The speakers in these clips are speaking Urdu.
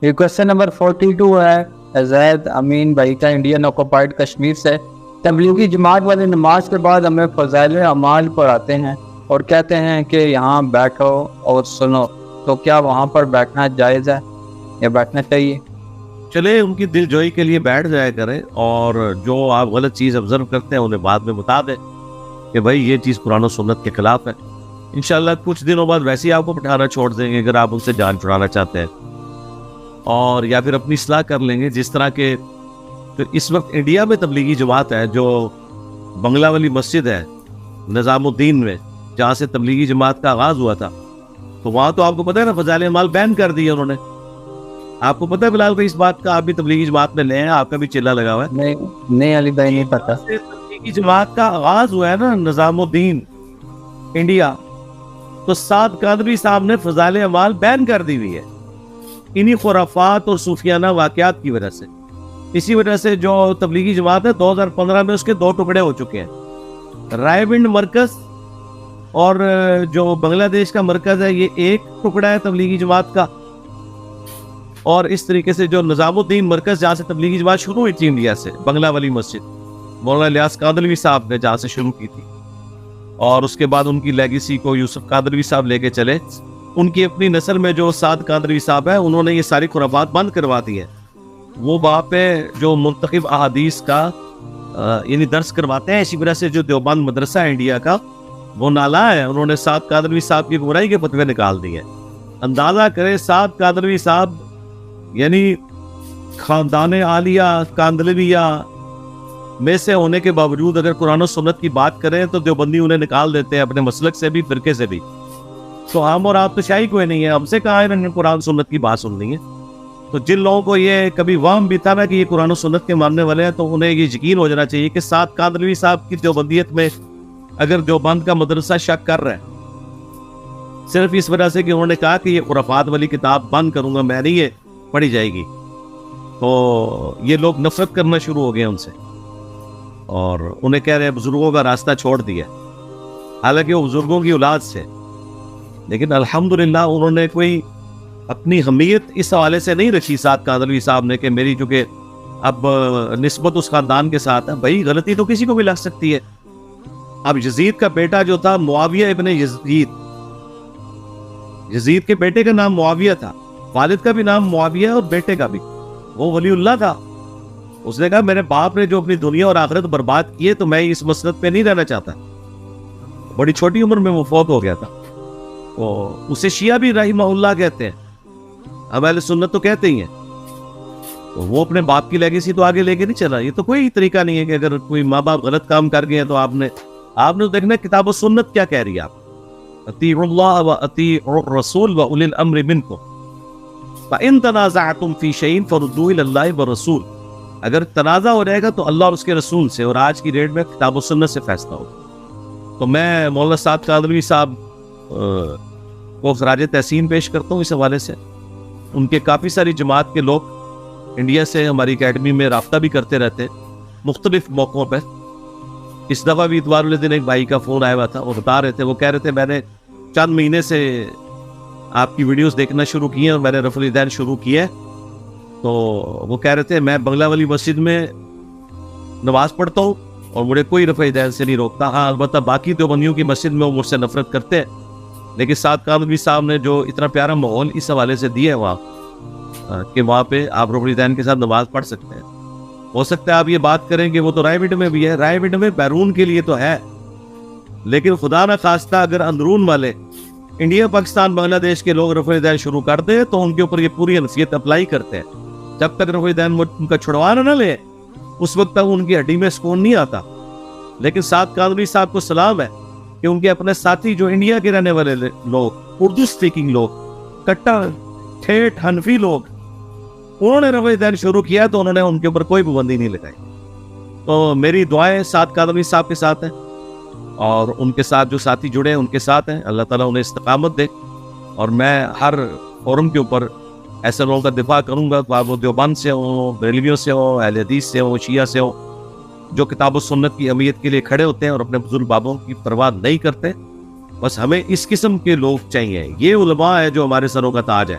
یہ کوشچن نمبر 42 ہے زید امین بھائی کا، انڈین آکوپائڈ کشمیر سے۔ تبلیغی جماعت والے نماز کے بعد ہمیں فضائل اعمال پڑھاتے ہیں اور کہتے ہیں کہ یہاں بیٹھو اور سنو، تو کیا وہاں پر بیٹھنا جائز ہے یا بیٹھنا چاہیے؟ چلے ان کی دل جوئی کے لیے بیٹھ جایا کریں، اور جو آپ غلط چیز آبزرو کرتے ہیں انہیں بعد میں بتا دیں کہ بھائی یہ چیز قرآن و سنت کے خلاف ہے۔ انشاءاللہ کچھ دنوں بعد ویسے ہی آپ کو بٹھانا چھوڑ دیں گے اگر آپ ان سے جان چھڑانا چاہتے ہیں، اور یا پھر اپنی اصلاح کر لیں گے۔ جس طرح کے تو اس وقت انڈیا میں تبلیغی جماعت ہے جو بنگلہ والی مسجد ہے نظام الدین میں، جہاں سے تبلیغی جماعت کا آغاز ہوا تھا، تو وہاں تو آپ کو پتہ ہے نا فضائل اعمال بین کر دیے انہوں نے۔ آپ کو پتہ ہے بلال بھائی اس بات کا؟ آپ بھی تبلیغی جماعت میں لے ہیں، آپ کا بھی چلا لگا ہوا ہے۔ نہیں علی بھائی نہیں پتا۔ تبلیغی جماعت کا آغاز ہوا ہے نا نظام الدین انڈیا، تو سعد قادری صاحب نے فضائل اعمال بین کر دی ہوئی ہے انہی خرافات اور صوفیانہ واقعات کی وجہ سے۔ اسی وجہ سے جو تبلیغی جماعت ہے 2015 میں اس کے 2 ٹکڑے ہو چکے ہیں، رائے ونڈ مرکز اور جو بنگلہ دیش کا مرکز ہے یہ ایک ٹکڑا ہے تبلیغی جماعت کا، اور اس طریقے سے جو نظام الدین مرکز جہاں سے تبلیغی جماعت شروع ہوئی تھی انڈیا سے، بنگلہ والی مسجد مولانا الیاس قادری صاحب نے جہاں سے شروع کی تھی، اور اس کے بعد ان کی لیگیسی کو یوسف قادری صاحب لے کے چلے۔ ان کی اپنی نسل میں جو سعد قادری صاحب ہے انہوں نے یہ ساری خرافات بند کروا دی ہے۔ وہ وہاں پہ جو منتخب احادیث کا یعنی درس کرواتے ہیں، اسی وجہ سے جو دیوبند مدرسہ ہے انڈیا کا وہ نالا ہے، انہوں نے سعد قادری صاحب کی گمراہی کے فتوے نکال دیے۔ اندازہ کرے سعد قادری صاحب یعنی خاندان عالیہ کاندلویہ میں سے ہونے کے باوجود اگر قرآن و سنت کی بات کریں تو دیوبندی انہیں نکال دیتے ہیں اپنے مسلک سے بھی، فرقے سے بھی۔ تو ہم اور آپ تو شاہی کوئی نہیں ہے، ہم سے کہاں انہوں نے قرآن سنت کی بات سننی ہے؟ تو جن لوگوں کو یہ کبھی وہم بھی تھا نا کہ یہ قرآن و سنت کے ماننے والے ہیں، تو انہیں یہ یقین ہو جانا چاہیے کہ سعد قادری صاحب کی دیوبندیت میں اگر دیوبند کا مدرسہ شک کر رہا ہے صرف اس وجہ سے کہ انہوں نے کہا کہ یہ خرافات والی کتاب بند کروں گا میں، نہیں یہ پڑھی جائے گی، تو یہ لوگ نفرت کرنا شروع ہو گئے ان سے، اور انہیں کہہ رہے ہیں بزرگوں کا راستہ چھوڑ دیا، حالانکہ وہ بزرگوں کی اولاد سے۔ لیکن الحمدللہ انہوں نے کوئی اپنی حمیت اس حوالے سے نہیں رکھی سعد قادری صاحب نے کہ میری چونکہ اب نسبت اس خاندان کے ساتھ ہے۔ بھائی غلطی تو کسی کو بھی لگ سکتی ہے۔ اب یزید کا بیٹا جو تھا معاویہ ابن یزید، یزید کے بیٹے کا نام معاویہ تھا، والد کا بھی نام معاویہ اور بیٹے کا بھی، وہ ولی اللہ تھا۔ اس نے کہا میرے باپ نے جو اپنی دنیا اور آخرت برباد کی ہے تو میں اس مسلط پہ نہیں رہنا چاہتا۔ بڑی چھوٹی عمر میں وہ فوت ہو گیا تھا۔ اسے شیعہ بھی رحمہ اللہ کہتے ہیں، اب اہل سنت تو کہتے ہی ہیں۔ تو وہ اپنے باپ کی لیگیسی تو آگے لے کے نہیں چلا۔ یہ تو کوئی طریقہ نہیں ہے کہ اگر کوئی ماں باپ غلط کام کر گئے تو آپ نے تو دیکھنا کتاب و سنت کیا کہہ رہی ہے۔ آپ اطیعوا اللہ و اطیعوا الرسول و اولی الامر منکم فَإِن تَنَازَعْتُمْ فِي شَيْءٍ فَرُدُّوهُ إِلَى اللَّهِ وَالرَّسُولِ، اگر تنازع ہو جائے گا تو اللہ اور اس کے رسول سے، اور آج کی ڈیٹ میں کتاب و سنت سے فیصلہ ہوگا۔ تو میں مولانا سعد قادری صاحب کو خراج تحسین پیش کرتا ہوں اس حوالے سے۔ ان کے کافی ساری جماعت کے لوگ انڈیا سے ہماری اکیڈمی میں رابطہ بھی کرتے رہتے ہیں مختلف موقعوں پہ۔ اس دفعہ بھی اتوار والے دن ایک بھائی کا فون آیا ہوا تھا، وہ بتا رہے تھے، وہ کہہ رہے تھے میں نے چند مہینے سے آپ کی ویڈیوز دیکھنا شروع کی ہیں اور میں نے رفع الیدین شروع کی ہے۔ تو وہ کہہ رہے تھے میں بنگلہ والی مسجد میں نماز پڑھتا ہوں اور مجھے کوئی رفع الیدین سے نہیں روکتا، ہاں البتہ باقی دیوبندیوں کی مسجد میں وہ مجھ سے نفرت کرتے ہیں۔ لیکن سعد قادری صاحب نے جو اتنا پیارا ماحول اس حوالے سے دیا ہے وہاں کہ وہاں پہ آپ رفع الیدین کے ساتھ نماز پڑھ سکتے ہیں۔ ہو سکتا ہے آپ یہ بات کریں کہ وہ تو رائے ونڈ میں بھی ہے، رائے ونڈ میں بیرون کے لیے تو ہے، لیکن خدا نہ خواستہ اگر اندرون والے انڈیا پاکستان بنگلہ دیش کے لوگ رفع الیدین شروع کر دیں تو ان کے اوپر یہ پوری نصیحت اپلائی کرتے ہیں۔ جب تک رفع الیدین ان کا چھڑوا نہ لے اس وقت تک ان کی ہڈی میں سکون نہیں آتا۔ لیکن سعد قادری صاحب کو سلام ہے کہ ان کے اپنے ساتھی جو انڈیا کے رہنے والے لوگ، اردو اسپیکنگ لوگ، کٹا ٹھیٹھ حنفی لوگ، انہوں نے رفع الیدین شروع کیا تو انہوں نے ان کے اوپر کوئی پابندی نہیں لگائی۔ تو میری دعائیں سعد قادری صاحب کے ساتھ ہیں، اور ان کے ساتھ جو ساتھی جڑے ہیں ان کے ساتھ ہیں، اللہ تعالیٰ انہیں استقامت دے۔ اور میں ہر فورم کے اوپر ایسے لوگوں کا دفاع کروں گا، وہ دیوبند سے ہوں، بریلویوں سے ہوں، اہل حدیث سے ہوں، شیعہ سے ہوں، جو کتاب و سنت کی اہمیت کے لیے کھڑے ہوتے ہیں اور اپنے بزرگ بابوں کی پرواہ نہیں کرتے۔ بس ہمیں اس قسم کے لوگ چاہیے، یہ علماء ہے جو ہمارے سروں کا تاج ہے۔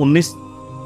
19,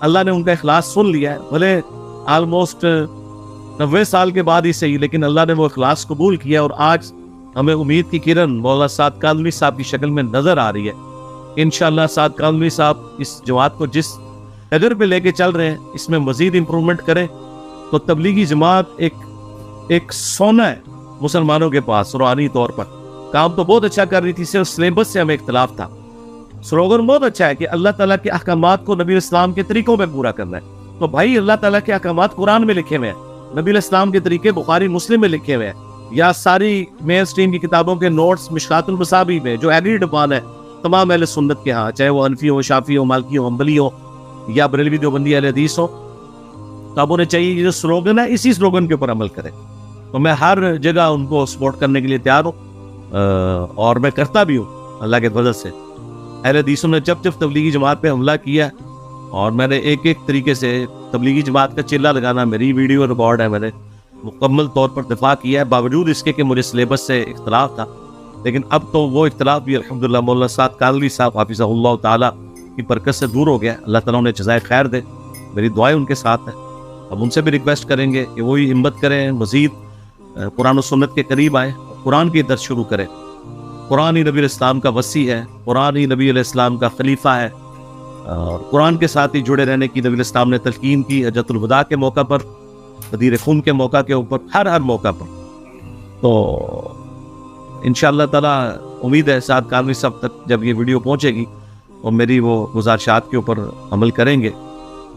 اللہ نے ان کا اخلاص سن لیا ہے، بھلے آلموسٹ 90 سال کے بعد ہی صحیح، لیکن اللہ نے وہ اخلاص قبول کیا، اور آج ہمیں امید کی کرن مولانا سعد کاندھلوی صاحب کی شکل میں نظر آ رہی ہے۔ انشاءاللہ سعد کاندھلوی صاحب اس جماعت کو جس قدر پہ لے کے چل رہے ہیں، اس میں مزید امپرومنٹ کریں تو تبلیغی جماعت ایک سونا ہے مسلمانوں کے پاس۔ روحانی طور پر کام تو بہت اچھا کر رہی تھی، صرف سلیبس سے ہمیں اختلاف تھا۔ سلوگن بہت اچھا ہے کہ اللہ تعالیٰ کے احکامات کو نبی اسلام کے طریقوں میں پورا کرنا ہے، تو بھائی اللہ تعالیٰ کے احکامات قرآن میں لکھے ہوئے ہیں، نبی اسلام کے طریقے بخاری مسلم میں لکھے ہوئے ہیں، یا ساری مین اسٹریم کی کتابوں کے نوٹس مشکات المصابیح میں جو ایگریڈ اپان ہے تمام اہل سنت کے ہاں، چاہے وہ حنفی ہو، شافعی ہو، مالکی ہو، حنبلی ہو، یا بریلوی دیوبندی اہل حدیث ہو، تو اب انہیں چاہیے یہ جو سلوگن ہے اسی سلوگن کے اوپر عمل کریں۔ تو میں ہر جگہ ان کو سپورٹ کرنے کے لیے تیار ہوں، اور میں کرتا بھی ہوں اللہ کے فضل سے۔ اہل حدیثوں نے جب تبلیغی جماعت پہ حملہ کیا، اور میں نے ایک طریقے سے تبلیغی جماعت کا چلہ لگانا، میری ویڈیو ریکارڈ ہے، میں نے مکمل طور پر دفاع کیا ہے، باوجود اس کے کہ مجھے سلیبس سے اختلاف تھا، لیکن اب تو وہ اختلاف بھی الحمدللہ مولانا سعد کاندھلوی صاحب حافظہ اللہ تعالیٰ کی برکت سے دور ہو گیا۔ اللہ تعالیٰ انہیں جزائے خیر دے، میری دعائیں ان کے ساتھ ہیں۔ اب ان سے بھی ریکویسٹ کریں گے کہ وہی ہمت کریں، مزید قرآن و سنت کے قریب آئیں، قرآن کی درس شروع کریں۔ قرآن ہی نبی علیہ السلام کا وصی ہے، قرآن ہی نبی علیہ السلام کا خلیفہ ہے، اور قرآن کے ساتھ ہی جڑے رہنے کی نبی علیہ السلام نے تلقین کی، حجۃ الوداع کے موقع پر، غدیر خون کے موقع کے اوپر، ہر موقع پر۔ تو انشاءاللہ تعالیٰ امید ہے سعد کاندھلوی صاحب تک جب یہ ویڈیو پہنچے گی اور میری وہ گزارشات کے اوپر عمل کریں گے،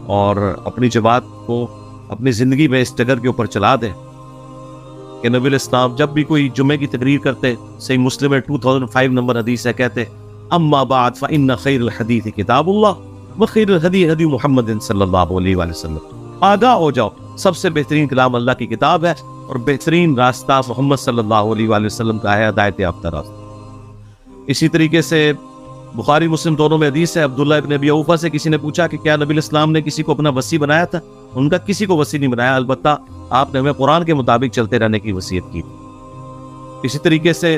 اور اپنی جماعت کو اپنی زندگی میں اس ڈگر کے اوپر چلا دیں کہ نبی علیہ السلام جب بھی کوئی جمعے کی تقریر کرتے، صحیح مسلم میں 2005 نمبر حدیث ہے، کہتے اما بعد فإن خیر الحدیث کتاب اللہ وخیر الہدی ہدی محمد صلی اللہ علیہ وآلہ وسلم۔ آگاہ ہو جاؤ، سب سے بہترین کلام اللہ کی کتاب ہے، اور بہترین راستہ محمد صلی اللہ علیہ وآلہ وسلم کا ہے، ہدایت یافتہ راستہ۔ اسی طریقے سے بخاری مسلم دونوں میں حدیث ہے، عبداللہ ابن ابی اوفا سے کسی نے پوچھا کہ کیا نبی علیہ السلام نے کسی کو اپنا وصی بنایا تھا؟ ان کا کسی کو وصی نہیں بنایا، البتہ آپ نے ہمیں قرآن کے مطابق چلتے رہنے کی وصیت کی۔ اسی طریقے سے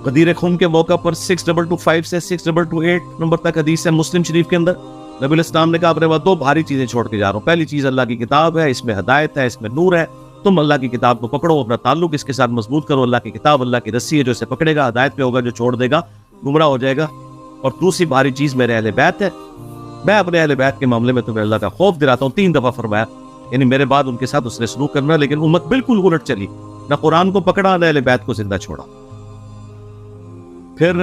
غدیر خون کے موقع پر 6225 سے 6228 نمبر تک حدیث ہے مسلم شریف کے اندر، نبی علیہ السلام نے کہا اپنے بعد دو بھاری چیزیں چھوڑ کے جا رہا ہوں۔ پہلی چیز اللہ کی کتاب ہے، اس میں ہدایت ہے، اس میں نور ہے، تم اللہ کی کتاب کو پکڑو، اپنا تعلق اس کے ساتھ مضبوط کرو۔ اللہ کی کتاب اللہ کی رسی ہے، جو اسے پکڑے گا ہدایت پہ ہوگا، جو چھوڑ دے گا گمراہ ہو جائے گا۔ اور دوسری بھاری چیز میرے اہل بیت ہے، میں اپنے اہل بیت کے معاملے میں تمہیں اللہ کا خوف دلاتا ہوں، 3 دفعہ فرمایا، یعنی میرے بعد ان کے ساتھ اس نے سلوک کرنا، لیکن امت بالکل الٹ چلی، نہ قرآن کو پکڑا نہ اہل بیت کو زندہ چھوڑا۔ پھر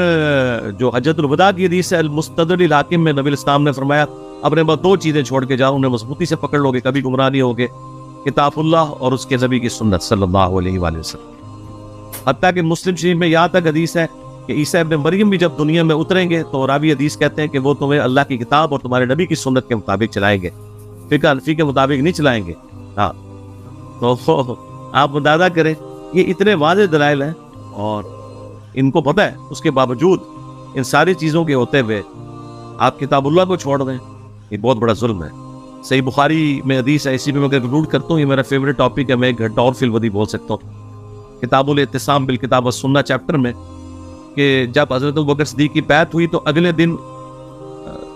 جو حجۃ الوداع کی حدیث ہے المستدرک الحاکم میں نبی الاسلام نے فرمایا اپنے بعد 2 چیزیں چھوڑ کے جاؤ، انہیں مضبوطی سے پکڑ لو گے، کبھی گمراہ نہیں ہوگے، کتاب اللہ اور اس کے نبی کی سنت صلی اللہ علیہ وآلہ وسلم۔ حتیٰ کہ مسلم شریف میں یہاں تک حدیث ہے کہ عیسیٰ ابن مریم بھی جب دنیا میں اتریں گے تو راوی حدیث کہتے ہیں کہ وہ تمہیں اللہ کی کتاب اور تمہارے نبی کی سنت کے مطابق چلائیں گے، فقہ حنفی کے مطابق نہیں چلائیں گے۔ ہاں، تو آپ اندازہ کریں، یہ اتنے واضح دلائل ہیں اور ان کو پتہ ہے، اس کے باوجود ان ساری چیزوں کے ہوتے ہوئے آپ کتاب اللہ کو چھوڑ دیں، یہ بہت بڑا ظلم ہے۔ صحیح بخاری میں حدیث ہے، اسی میں میں کنکلوڈ کرتا ہوں، یہ میرا فیوریٹ ٹاپک ہے، میں 1 گھنٹہ اور فی الودی بول سکتا ہوں۔ کتاب الاعتصام بالکتاب والسنہ چیپٹر میں کہ جب حضرت ابوبکر صدیق کی بیعت ہوئی تو اگلے دن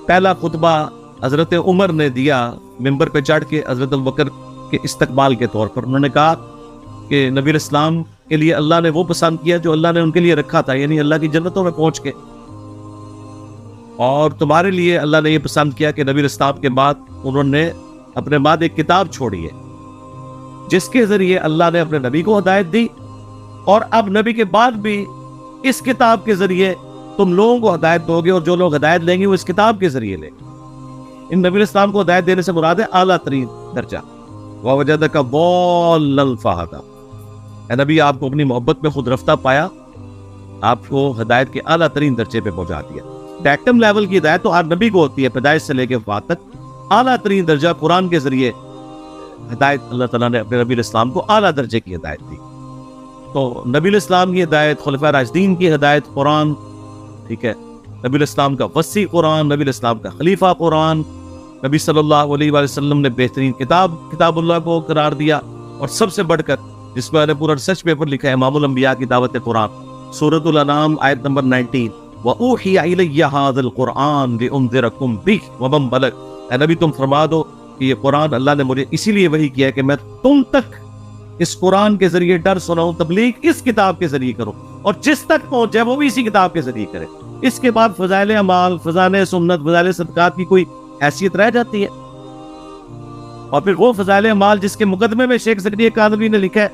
پہلا خطبہ حضرت عمر نے دیا ممبر پہ چڑھ کے حضرت ابوبکر کے استقبال کے طور پر۔ انہوں نے کہا کہ نبی علیہ السلام کے لیے اللہ نے وہ پسند کیا جو اللہ نے ان کے لیے رکھا تھا، یعنی اللہ کی جنتوں میں پہنچ کے، اور تمہارے لیے اللہ نے یہ پسند کیا کہ نبی علیہ السلام کے بعد انہوں نے اپنے بعد ایک کتاب چھوڑی ہے جس کے ذریعے اللہ نے اپنے نبی کو ہدایت دی، اور اب نبی کے بعد بھی اس کتاب کے ذریعے تم لوگوں کو ہدایت دو گے، اور جو لوگ ہدایت لیں گے وہ اس کتاب کے ذریعے لیں گے۔ ان نبی علیہ السلام کو ہدایت دینے سے مراد ہے اعلیٰ ترین درجہ، وَوَجَدَكَ ضَالًّا فَهَدَىٰ، اے نبی آپ کو اپنی محبت میں خود رفتہ پایا، آپ کو ہدایت کے اعلیٰ ترین درجے پہ پہنچا دیا۔ ڈائریکٹم لیول کی ہدایت تو ہر نبی کو ہوتی ہے، پیدائش سے لے کے وفات تک۔ اعلیٰ ترین درجہ قرآن کے ذریعے ہدایت، اللہ تعالیٰ نے اپنے نبی علیہ السلام کو اعلیٰ درجے کی ہدایت دی۔ تو نبی علیہ السلام کی ہدایت، خلفائے راشدین کی ہدایت قرآن، ٹھیک ہے، نبی علیہ السلام کا وصی قرآن، نبی علیہ السلام کا خلیفہ قرآن، نبی صلی اللہ علیہ وآلہ وسلم نے بہترین کتاب اللہ کو قرار دیا، اور سب سے بڑھ کر جس میں نے پورا ریسرچ پیپر لکھا ہے امام الانبیاء کی دعوت قرآن، سورۃ الانعام آیت نمبر 19، وَأُوحِيَ إِلَيَّ هَذَا الْقُرْآنُ لِأُنذِرَكُم بِهِ وَمَن بَلَغَ، اے نبی تم فرما دو کہ یہ قرآن اللہ نے مجھے اسی لیے وحی کیا ہے کہ میں تم تک اس قرآن کے ذریعے ڈر سناؤں، تبلیغ اس کتاب کے ذریعے کروں، اور جس تک پہنچے وہ بھی اسی کتاب کے ذریعے کرے۔ اس کے بعد فضائل اعمال، فضائل سنت، فضائل صدقات کی کوئی حیثیت رہ جاتی ہے؟ اور پھر وہ فضائل اعمال جس کے مقدمے میں شیخ زکریا کاندھلوی نے لکھا ہے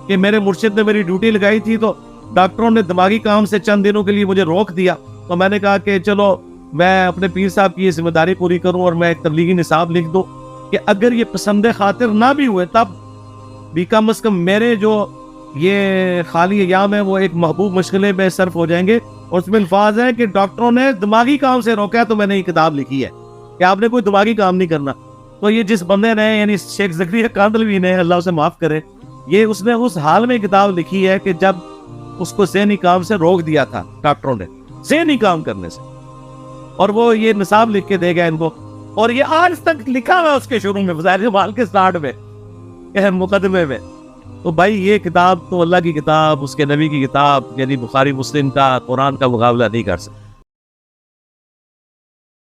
کہ میرے مرشد نے میری ڈیوٹی لگائی تھی تو ڈاکٹروں نے دماغی کام سے چند دنوں کے لیے مجھے روک دیا، تو میں نے کہا کہ چلو میں اپنے پیر صاحب کی یہ ذمہ داری پوری کروں اور میں ایک تبلیغی نصاب لکھ دوں کہ اگر یہ پسند خاطر نہ بھی ہوئے تب بھی کم از کم میرے جو یہ خالی ایام ہے وہ ایک محبوب مشغلے میں صرف ہو جائیں گے۔ اور اس میں الفاظ ہیں کہ ڈاکٹروں نے دماغی کام سے روکا ہے تو میں نے یہ کتاب لکھی ہے کہ آپ نے کوئی دماغی کام نہیں کرنا۔ تو یہ جس بندے نے یعنی شیخ زکریا کاندھلوی نے، اللہ اسے معاف کرے، یہ اس نے اس حال میں کتاب لکھی ہے کہ جب اس کو ذہنی کام سے روک دیا تھا ڈاکٹروں نے، ذہنی کام کرنے سے، اور وہ یہ نصاب لکھ کے دے گیا ان کو، اور یہ آج تک لکھا ہوا اس کے شروع میں فضائل اعمال کے سٹارٹ میں، مقدمے میں۔ تو بھائی یہ کتاب تو اللہ کی کتاب، اس کے نبی کی کتاب یعنی بخاری مسلم کا، قرآن کا مقابلہ نہیں کر سکتی۔